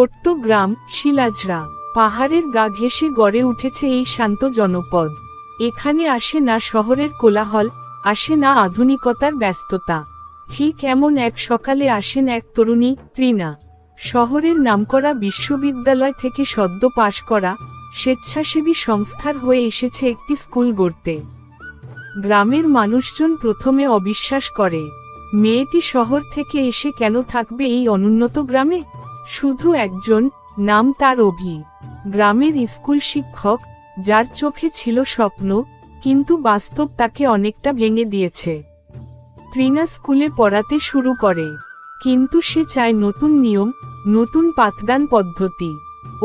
ছোট্ট গ্রাম শিলাঝরা, পাহাড়ের গা ঘেঁষে গড়ে উঠেছে এই শান্ত জনপদ। এখানে আসে না শহরের কোলাহল, আসে না আধুনিকতার ব্যস্ততা। ঠিক এমন এক সকালে আসেন এক তরুণী, তৃণা। শহরের নামকরা বিশ্ববিদ্যালয় থেকে সদ্য পাশ করা, স্বেচ্ছাসেবী সংস্থার হয়ে এসেছে একটি স্কুল গড়তে। গ্রামের মানুষজন প্রথমে অবিশ্বাস করে, মেয়েটি শহর থেকে এসে কেন থাকবে এই অনুন্নত গ্রামে। শুধু একজন, নাম তার অভি, গ্রামের স্কুল শিক্ষক, যার চোখে ছিল স্বপ্ন, কিন্তু বাস্তব তাকে অনেকটা ভেঙে দিয়েছে। তৃণা স্কুলে পড়াতে শুরু করে, কিন্তু সে চায় নতুন নিয়ম, নতুন পাঠদান পদ্ধতি।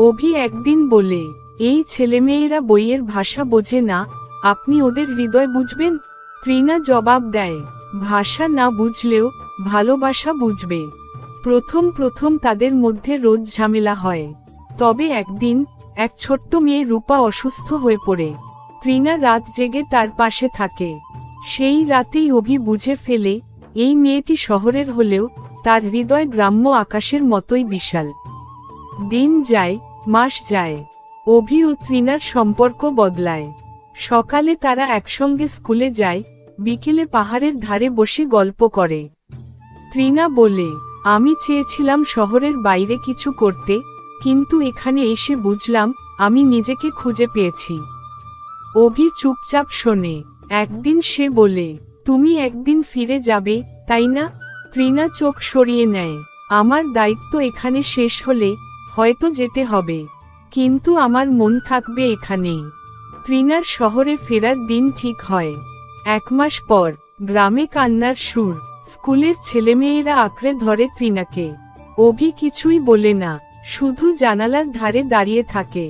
অভি একদিন বলে, এই ছেলেমেয়েরা বইয়ের ভাষা বোঝে না, আপনি ওদের হৃদয় বুঝবেন। তৃণা জবাব দেয়, ভাষা না বুঝলেও ভালোবাসা বুঝবে। প্রথম তাদের মধ্যে রোজ ঝামেলা হয়। তবে একদিন এক ছোট্ট মেয়ে রূপা অসুস্থ হয়ে পড়ে। তৃণা রাত জেগে তার পাশে থাকে। সেই রাতেই অভি বুঝে ফেলে, এই মেয়েটি শহরের হলেও তার হৃদয় গ্রাম্য আকাশের মতোই বিশাল। দিন যায়, মাস যায়, অভি ও তৃণার সম্পর্ক বদলায়। সকালে তারা একসঙ্গে স্কুলে যায়, বিকেলে পাহাড়ের ধারে বসে গল্প করে। তৃণা বলে, আমি চেয়েছিলাম শহরের বাইরে কিছু করতে, কিন্তু এখানে এসে বুঝলাম আমি নিজেকে খুঁজে পেয়েছি। অভি চুপচাপ শোনে। একদিন সে বলে, তুমি একদিন ফিরে যাবে, তাই না? তৃণা চোখ সরিয়ে নেয়। আমার দায়িত্ব এখানে শেষ হলে হয়তো যেতে হবে, কিন্তু আমার মন থাকবে এখানেই। তৃণার শহরে ফেরার দিন ঠিক হয়। 1 মাস পর গ্রামে কান্নার সুর। স্কুলের ছেলেমেয়েরা আঁকড়ে ধরে তৃণাকে। অভি কিছুই বলে না, শুধু জানালার ধারে দাঁড়িয়ে থাকে।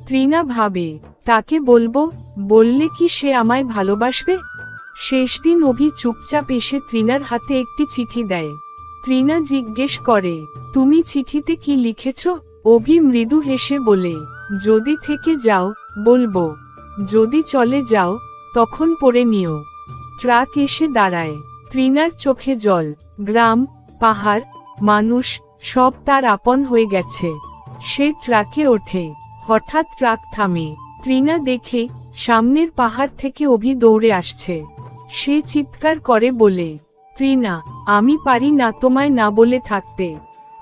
তৃণা ভাবে, তাকে বলবো, বললে কি সে আমায় ভালোবাসবে? শেষ দিন অভি চুপচাপ এসে তৃণার হাতে একটি চিঠি দেয়। তৃণা জিজ্ঞেস করে, তুমি চিঠিতে কি লিখেছ? অভি মৃদু হেসে বলে, যদি থেকে যাও বলবো, যদি চলে যাও তখন পড়ে নিও। ট্রাক এসে দাঁড়ায়। তৃণার চোখে জল। গ্রাম, পাহাড়, মানুষ সব তার আপন হয়ে গেছে। সে ট্রাকে ওঠে। হঠাৎ ট্রাক থামে। তৃণা দেখে সামনের পাহাড় থেকে অভি দৌড়ে আসছে। সে চিৎকার করে বলে, তৃণা, আমি পারি না তোমায় না বলে থাকতে।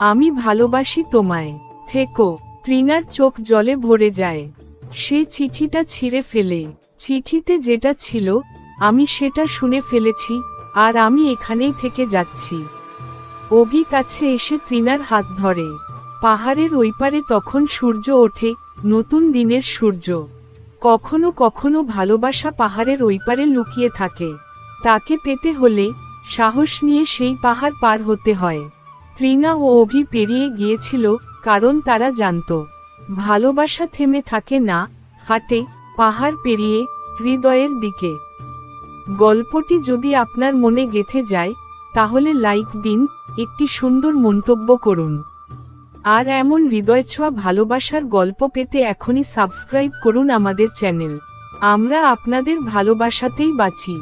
আমি ভালোবাসি তোমায়, থেকো। তৃণার চোখ জলে ভরে যায়। সে চিঠিটা ছিঁড়ে ফেলে। চিঠিতে যেটা ছিল, আমি সেটা শুনে ফেলেছি, আর আমি এখানেই থেকে যাচ্ছি। অভি কাছে এসে তৃণার হাত ধরে। পাহাড়ের ওই পারে তখন সূর্য ওঠে, নতুন দিনের সূর্য। কখনো কখনো ভালোবাসা পাহাড়ের ওই পারে লুকিয়ে থাকে। তাকে পেতে হলে সাহস নিয়ে সেই পাহাড় পার হতে হয়। তৃণা ও অভি পেরিয়ে গিয়েছিল, কারণ তারা জানত, ভালোবাসা থেমে থাকে না, হাঁটে পাহাড় পেরিয়ে হৃদয়ের দিকে। গল্পটি যদি আপনার মনে গেঁথে যায়, তাহলে লাইক দিন, একটি সুন্দর মন্তব্য করুন। আর এমন হৃদয়ছোঁয়া ভালোবাসার গল্প পেতে এখনই সাবস্ক্রাইব করুন আমাদের চ্যানেল। আমরা আপনাদের ভালোবাসাতেই বাঁচি।